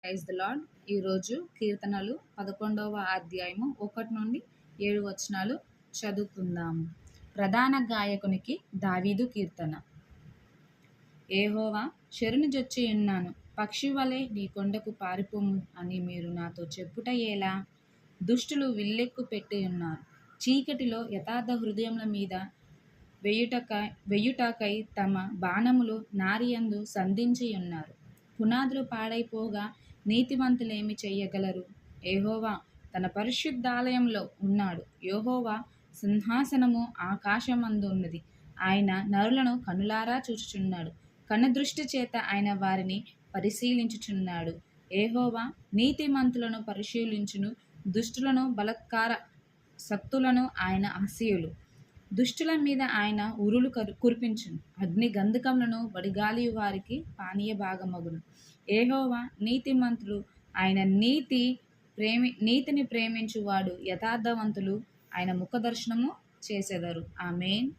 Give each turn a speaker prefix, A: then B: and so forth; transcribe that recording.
A: Praise the lord. ఈరోజు కీర్తనలు 11వ అధ్యాయము 1 నుండి 7 వచనాలు చదువుకుందాము. ప్రధాన గాయకునికి దావీదు కీర్తన. యెహోవా, శరణు జొచ్చి ఉన్నాను, పక్షి వలె నీ కొండకు పారిపోము అని మీరు నాతో చెప్పుట ఎలా? దుష్టులు విల్లెక్కు పెట్టి ఉన్నారు, చీకటిలో యథార్థ హృదయముల మీద వెయ్యుటకై తమ బాణములు నారియందు సంధించి ఉన్నారు. పునాదులు పాడైపోగా నీతిమంతులేమి చెయ్యగలరు? యెహోవా తన పరిశుద్ధాలయంలో ఉన్నాడు. యెహోవా సింహాసనము ఆకాశమందు ఉన్నది. ఆయన నరులను కనులారా చూచుచున్నాడు. కనుదృష్టి చేత ఆయన వారిని పరిశీలించుచున్నాడు. యెహోవా నీతిమంతులను పరిశీలించును, దుష్టులను బలాత్కార శక్తులను ఆయన అసహ్యులు. దుష్టుల మీద ఆయన ఉరులు కురిపించును, అగ్ని గంధకములను వడిగాలి వారికి పానీయ భాగమగును. యెహోవా నీతిమంతులు, ఆయన నీతిని ప్రేమించువాడు యథార్థవంతులు ఆయన ముఖదర్శనము చేసెదరు. ఆమేన్.